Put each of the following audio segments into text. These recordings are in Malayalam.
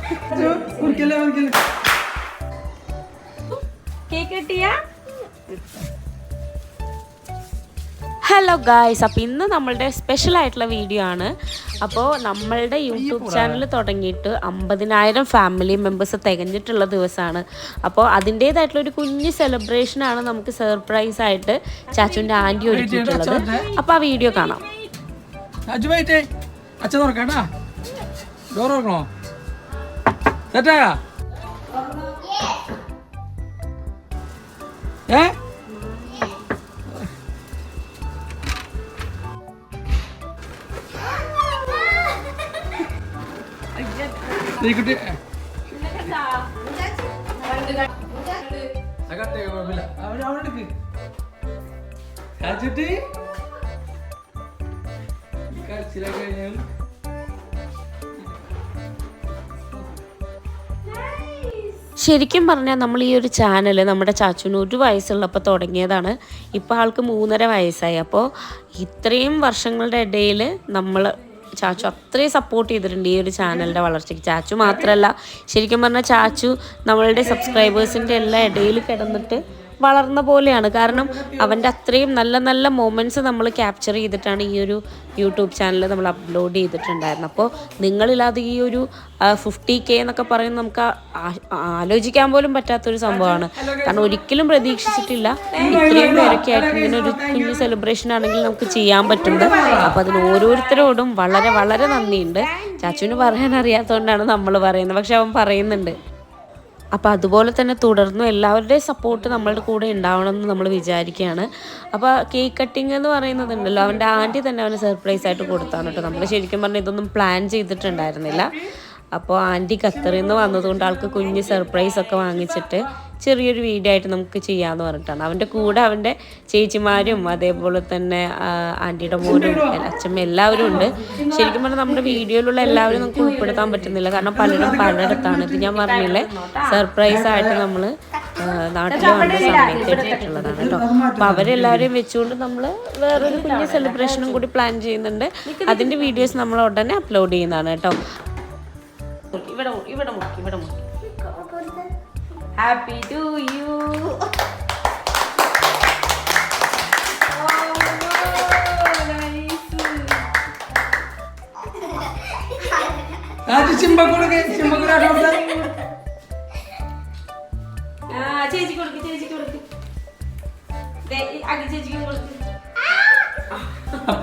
കേക്ക് കിട്ടിയാ? ഹലോ ഗായ്സ്, അപ്പോൾ ഇന്ന് നമ്മളുടെ സ്പെഷ്യൽ ആയിട്ടുള്ള വീഡിയോ ആണ്. അപ്പോൾ നമ്മളുടെ യൂട്യൂബ് ചാനൽ തുടങ്ങിയിട്ട് 50,000 ഫാമിലി മെമ്പേഴ്സ് തികഞ്ഞിട്ടുള്ള ദിവസമാണ്. അപ്പോൾ അതിൻ്റേതായിട്ടുള്ളൊരു കുഞ്ഞ് സെലിബ്രേഷനാണ് നമുക്ക് സർപ്രൈസ് ആയിട്ട് ചാച്ചുവിൻ്റെ ആൻറ്റി ഒരുക്കിയിട്ടുള്ളത്. അപ്പോൾ ആ വീഡിയോ കാണാം. ശരിക്കും പറഞ്ഞാൽ നമ്മൾ ഈ ഒരു ചാനൽ നമ്മുടെ ചാച്ചുവിന് 1 വയസ്സുള്ളപ്പോൾ തുടങ്ങിയതാണ്. ഇപ്പോൾ ആൾക്ക് 3.5 വയസ്സായി. അപ്പോൾ ഇത്രയും വർഷങ്ങളുടെ ഇടയിൽ നമ്മൾ ചാച്ചു അത്രയും സപ്പോർട്ട് ചെയ്തിട്ടുണ്ട് ഈ ഒരു ചാനലിൻ്റെ വളർച്ചയ്ക്ക്. ചാച്ചു മാത്രമല്ല, ശരിക്കും പറഞ്ഞാൽ ചാച്ചു നമ്മളുടെ സബ്സ്ക്രൈബേഴ്സിൻ്റെ എല്ലാ ഇടയിൽ കിടന്നിട്ട് വളർന്ന പോലെയാണ്. കാരണം അവൻ്റെ അത്രയും നല്ല നല്ല മൊമെൻറ്റ്സ് നമ്മൾ ക്യാപ്ചർ ചെയ്തിട്ടാണ് ഈ ഒരു യൂട്യൂബ് ചാനൽ നമ്മൾ അപ്ലോഡ് ചെയ്തിട്ടുണ്ടായിരുന്നത്. അപ്പോൾ നിങ്ങളില്ലാതെ ഈ ഒരു 50K എന്നൊക്കെ പറയുന്നത് നമുക്ക് ആലോചിക്കാൻ പോലും പറ്റാത്തൊരു സംഭവമാണ്. കാരണം ഒരിക്കലും പ്രതീക്ഷിച്ചിട്ടില്ല ഇത്രയും പേരൊക്കെ ആയിട്ട് ഇങ്ങനെ ഒരു കുഞ്ഞു സെലിബ്രേഷൻ ആണെങ്കിൽ നമുക്ക് ചെയ്യാൻ പറ്റുന്നത്. അപ്പോൾ അതിന് ഓരോരുത്തരോടും വളരെ വളരെ നന്ദിയുണ്ട്. ചാച്ചുവിന് പറയാൻ അറിയാത്തതുകൊണ്ടാണ് നമ്മൾ പറയുന്നത്, പക്ഷെ അവൻ പറയുന്നുണ്ട്. അപ്പോൾ അതുപോലെ തന്നെ തുടർന്നും എല്ലാവരുടെയും സപ്പോർട്ട് നമ്മളുടെ കൂടെ ഉണ്ടാവണമെന്ന് നമ്മൾ വിചാരിക്കുകയാണ്. അപ്പോൾ കേക്ക് കട്ടിങ് എന്ന് പറയുന്നതുണ്ടല്ലോ, അവൻ്റെ ആൻറ്റി തന്നെ അവന് സർപ്രൈസ് ആയിട്ട് കൊടുത്താണ് കേട്ടോ. നമ്മൾ ശരിക്കും പറഞ്ഞാൽ ഇതൊന്നും പ്ലാൻ ചെയ്തിട്ടുണ്ടായിരുന്നില്ല. അപ്പോൾ ആൻറ്റി ഖത്തറിൽ നിന്ന് വന്നതുകൊണ്ട് ആൾക്ക് കുഞ്ഞ് സർപ്രൈസൊക്കെ വാങ്ങിച്ചിട്ട് ചെറിയൊരു വീഡിയോ ആയിട്ട് നമുക്ക് ചെയ്യാമെന്ന് പറഞ്ഞിട്ടാണ്. അവൻ്റെ കൂടെ അവൻ്റെ ചേച്ചിമാരും അതേപോലെ തന്നെ ആൻറ്റിയുടെ മോനും അച്ഛമ്മ എല്ലാവരും ഉണ്ട്. ശരിക്കും പറഞ്ഞാൽ നമ്മുടെ വീഡിയോയിലുള്ള എല്ലാവരും നമുക്ക് ഉൾപ്പെടുത്താൻ പറ്റുന്നില്ല, കാരണം പലരും പലയിടത്താണ്. ഇത് ഞാൻ പറഞ്ഞില്ലേ, സർപ്രൈസ് ആയിട്ട് നമ്മൾ നാട്ടിൽ വന്ന സമയത്ത് എടുത്തിട്ടുള്ളതാണ് കേട്ടോ. അപ്പോൾ അവരെല്ലാവരെയും വെച്ചുകൊണ്ട് നമ്മൾ വേറൊരു കുഞ്ഞ് സെലിബ്രേഷനും കൂടി പ്ലാൻ ചെയ്യുന്നുണ്ട്. അതിൻ്റെ വീഡിയോസ് നമ്മൾ ഉടനെ അപ്ലോഡ് ചെയ്യുന്നതാണ് കേട്ടോ. ഇവിടെ ഇവിടെ മുക്കി ഇവിടെ മുക്കി. Happy to you. ചേച്ചി കൊടുക്ക്, ചേച്ചിക്ക് കൊടുക്ക്, അഗി ചേച്ചിക്ക് കൊടുക്ക്,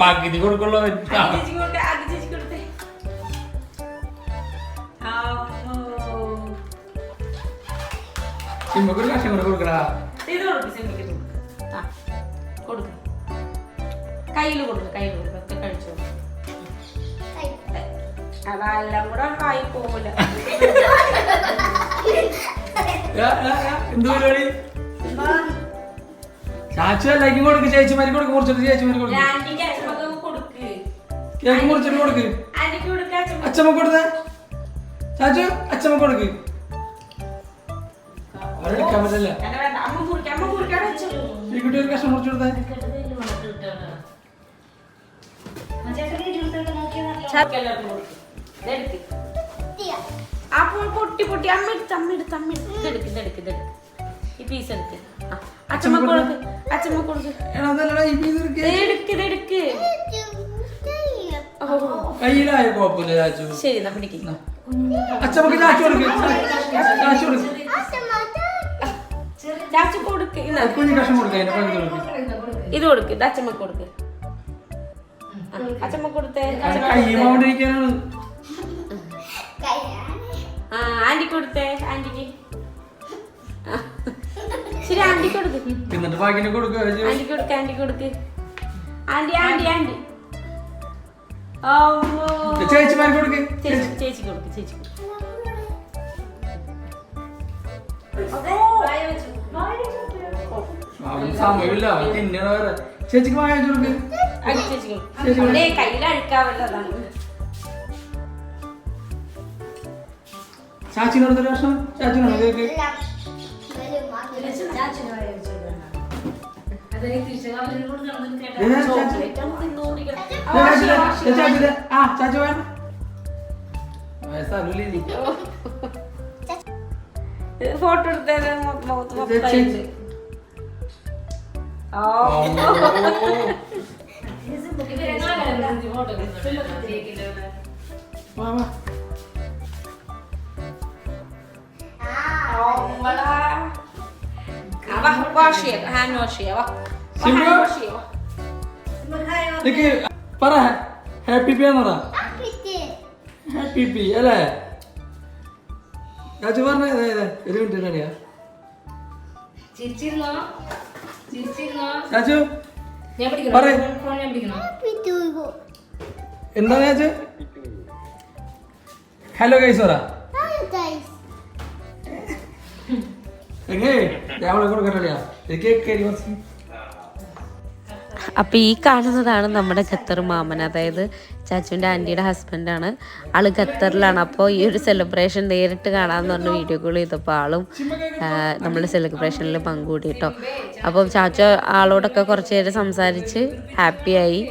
പകുതി കൊടുക്കുള്ളൂ. ചേച്ചിക്ക് കൊടുക്ക, അഗി ചേച്ചി കൊടുത്തേ. കയ്യില് കൊടുക്ക, കയ്യില് കൊടുക്ക, കഴിച്ചോ. അതെല്ലാം കൂടെ ആയി പോവില്ല. എന്ത് പരിപാടി? ചാച്ചു എല്ലാവർക്കും കൊടുക്ക്, ചേച്ചിമാരി കൊടുക്ക്, മുറിച്ചിട്ട് ചേച്ചിമാരി കൊടുക്ക്, കേക്ക് മുറിച്ചിട്ട് കൊടുക്ക്, അച്ഛമ്മ കൊടുത്തേ. ചാച്ചു അച്ഛമ്മ കൊടുക്ക്. അവരെടുക്കാൻ പറ്റില്ല. ഈ കുട്ടി ഒരു കഷ്ണം മുറിച്ചു കൊടുത്തേ. പൊട്ടി പൊട്ടി അമ്മ എടുത്ത് അമ്മ എടുത്ത് അമ്മ എടുത്ത് ഇതെടുക്ക് ഇതെടുക്ക് ഇതെടുക്ക് ഈ പീസ് എടുക്ക്. അച്ഛമ്മ കൊടുക്ക്, അച്ഛമ്മ കൊടുക്ക്, ഇതെടുക്ക്. കയ്യിലായ കുഴപ്പമില്ല ചാച്ചു. ശരി, എന്നാ പിടിക്ക്. അച്ഛമ്മക്ക് ചാച്ചു കൊടുക്ക്, ചാച്ചു കൊടുക്ക്, ചാച്ചു കൊടുക്ക്. കുഞ്ഞു കഷ്ണം കൊടുക്ക. ഇത് കൊടുക്ക്, ഇത് അച്ഛമ്മ കൊടുക്ക്. അച്ഛമ്മ കൊടുത്തേ. കയ്യുമാണ്ടിരിക്കാനാണ്. ആന്റി കൊടുത്തേ, ആന്റിക്ക്. ശരി, ആന്റി കൊടുക്ക്. എന്നിട്ട് ബാക്കിനെ കൊടുക്ക. ആന്റി കൊടുക്ക്, ആന്റി കൊടുക്ക്. Aunty aunty aunty. ചേച്ചിമാർ കൊടുക്ക്, ചേച്ചി കൊടുക്ക്, ചേച്ചി കൊടുക്ക്. സമയമില്ല, തിന്നണ വേറെ. ചേച്ചിക്ക് വായ വെച്ച് കൊടുക്ക്. കയ്യിൽ അഴുക്കാവല്ലതാണ്. ചാച്ചിനോട് ഒരു വർഷം ചാച്ചിനാണോ കേക്ക്? ചാച്ചു ഫോട്ടോ എടുത്തത് മൊത്തമായിട്ട് വാഷ് ചെയ്യാം, ഹാൻഡ് വാഷ് ചെയ്യാം. പറ ഹാപ്പി പി എന്ന് പറ. ഹാപ്പി പി അല്ലേ രാജു പറഞ്ഞ ഒരു മിനിറ്റ് അറിയാ രാജു പറ എന്താണ് രാജു? ഹലോ ഗൈസ് പറ. അപ്പോൾ ഈ കാണുന്നതാണ് നമ്മുടെ ഖത്തർ മാമൻ, അതായത് ചാച്ചുവിൻ്റെ ആൻറ്റിയുടെ ഹസ്ബൻഡാണ്. ആള് ഖത്തറിലാണ്. അപ്പോൾ ഈ ഒരു സെലിബ്രേഷൻ നേരിട്ട് കാണാമെന്ന് പറഞ്ഞ് വീഡിയോ കോൾ ചെയ്തപ്പോൾ ആളും നമ്മുടെ സെലിബ്രേഷനിൽ പങ്കുകൂടി കേട്ടോ. അപ്പം ചാച്ചു ആളോടൊക്കെ കുറച്ച് നേരം സംസാരിച്ച് ഹാപ്പിയായി.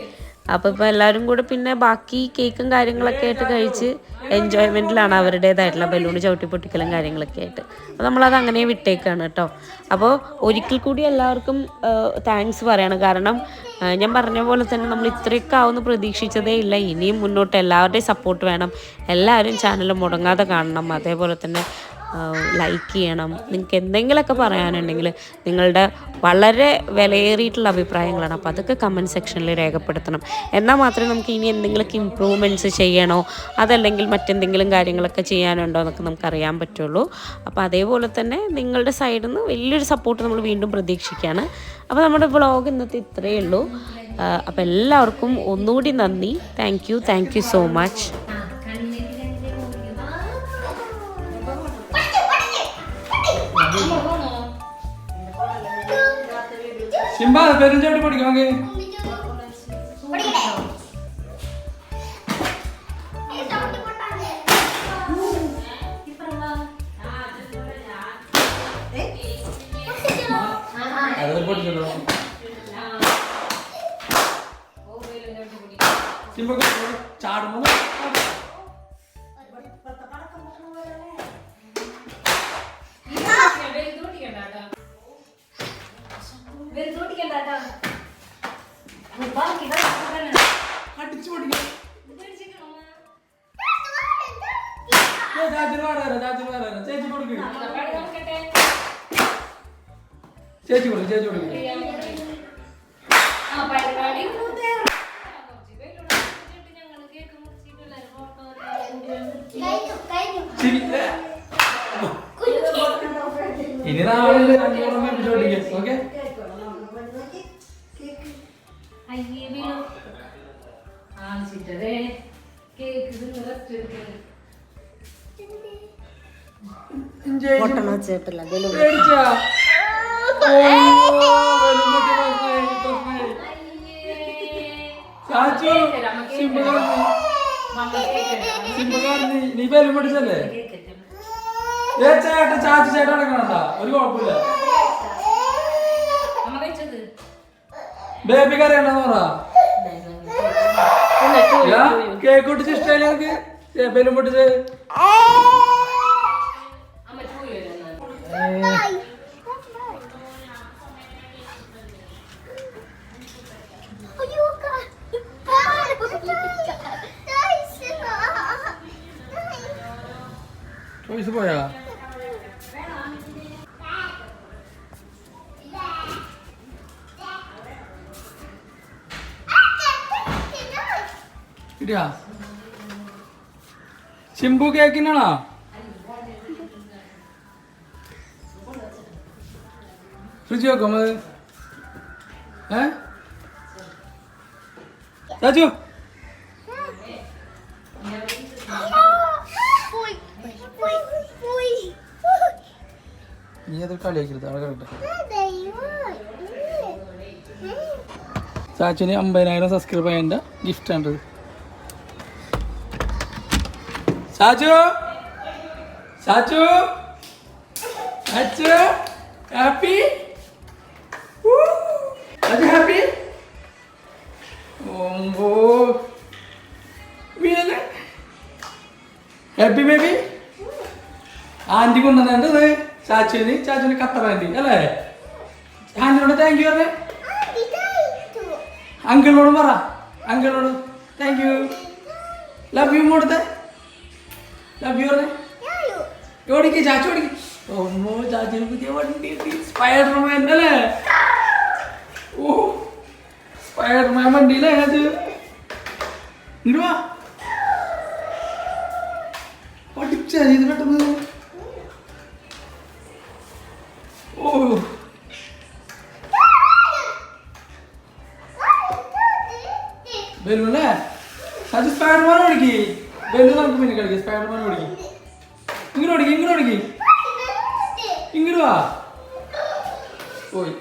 അപ്പോൾ ഇപ്പോൾ എല്ലാവരും കൂടെ പിന്നെ ബാക്കി കേക്കും കാര്യങ്ങളൊക്കെ ആയിട്ട് കഴിച്ച് എൻജോയ്മെൻറ്റിലാണ്, അവരുടേതായിട്ടുള്ള ബലൂൺ ചവിട്ടി പൊട്ടിക്കലും കാര്യങ്ങളൊക്കെ ആയിട്ട്. അപ്പോൾ നമ്മളത് അങ്ങനെ വിട്ടേക്കാണ് കേട്ടോ. അപ്പോൾ ഒരിക്കൽ കൂടി എല്ലാവർക്കും താങ്ക്സ് പറയണം. കാരണം ഞാൻ പറഞ്ഞ പോലെ തന്നെ നമ്മൾ ഇത്രയൊക്കെ ആവുമെന്ന് പ്രതീക്ഷിച്ചതേ ഇല്ല. ഇനിയും മുന്നോട്ട് എല്ലാവരുടെയും സപ്പോർട്ട് വേണം. എല്ലാവരും ചാനൽ മുടങ്ങാതെ കാണണം. അതേപോലെ തന്നെ ലൈക്ക് ചെയ്യണം. നിങ്ങൾക്ക് എന്തെങ്കിലുമൊക്കെ പറയാനുണ്ടെങ്കിൽ നിങ്ങളുടെ വളരെ വിലയേറിയിട്ടുള്ള അഭിപ്രായങ്ങളാണ്. അപ്പോൾ അതൊക്കെ കമൻറ്റ് സെക്ഷനിൽ രേഖപ്പെടുത്തണം. എന്നാൽ മാത്രമേ നമുക്ക് ഇനി എന്തെങ്കിലുമൊക്കെ ഇമ്പ്രൂവ്മെൻറ്റ്സ് ചെയ്യണോ അതല്ലെങ്കിൽ മറ്റെന്തെങ്കിലും കാര്യങ്ങളൊക്കെ ചെയ്യാനുണ്ടോ എന്നൊക്കെ നമുക്കറിയാൻ പറ്റുള്ളൂ. അപ്പോൾ അതേപോലെ തന്നെ നിങ്ങളുടെ സൈഡിൽ നിന്ന് വലിയൊരു സപ്പോർട്ട് നമ്മൾ വീണ്ടും പ്രതീക്ഷിക്കുകയാണ്. അപ്പോൾ നമ്മുടെ വ്ളോഗ് ഇന്നത്തെ ഇത്രയേ ഉള്ളൂ. അപ്പോൾ എല്ലാവർക്കും ഒന്നുകൂടി നന്ദി. Thank you so much. Simba പെരുഞ്ചോട്ടി പഠിക്കാം നമുക്ക്. സിംബ ചാടുമ്പോ അടിച്ചു പൊടിക്കാം. ചേച്ചി കൊടുക്കും, ചേച്ചി കൊടുക്കും, ചേച്ചി കൊടുക്കും. ഇനി നാളെ ഓക്കെ. നീ പേരും പഠിച്ചല്ലേ ചേട്ടാ? ചാച്ചു ചേട്ടാ അടക്കണണ്ട, ഒരു കുഴപ്പമില്ല. ബേബി കറിയണ്ടെന്ന് പറ. കേക്ക് പൊട്ടിച്ച് ഇഷ്ടമല്ലേ നമുക്ക്? ബലൂൺ പൊട്ടിച്ച് ചോയ്സ് പോയാ? കിട്ടിയാ? ശിംബു കേക്കിനാണോ? ഫ്രിഡ്ജ് വെക്കും അത്. രാജു നീ അത് കളിയാക്കരുത്. അവിടെ കിട്ടെ. ചാച്ചുവിന് 50,000 സബ്സ്ക്രൈബ് ചെയ്യേണ്ട ഗിഫ്റ്റ് ആണ്. ചാച്ചു ചാച്ചു ചാച്ചു ഹാപ്പി ഹാപ്പി. ഓ വീണല്ലേ? ഹാപ്പി ബേബി ആന്റി കൊണ്ടുവന്നത് ചാച്ചുവിന് കത്തർ ആന്റി അല്ലേ? ആന്റിനോട് താങ്ക് യു പറഞ്ഞേ. അങ്കിളിനോട് പറ. അങ്കിളിനോട് താങ്ക് യു. ലവ് യു കൊടുത്തേ. ലവ് യു പറഞ്ഞേ. ഓടിക്ക് ചാച്ചു ഓടിക്ക്. ഓമ്മോ ചാച്ചുവിന് പുതിയ വണ്ടി സ്പൈഡർമാൻ അല്ലേ? ഓ സ്പൈഡർമാൻ വണ്ടിയില്ലേ അത്? ഇങ്ങോട്ട് വാ. പഠിച്ച ഇത് പെട്ടെന്ന്. ഓ ബലൂൺ അല്ലേ? അത് സ്പൈഡർമാൻ ഓടിക്ക്. ബലൂൺ നമുക്ക് പിന്നെ കളിക്കാം. സ്പൈഡർമാൻ ഓടിക്കും. ഇങ്ങോട്ട് ഓടിക്കും. ഇങ്ങോട്ട് ഓടിക്കും. ഇങ്ങോട്ട് വാ. പോയി.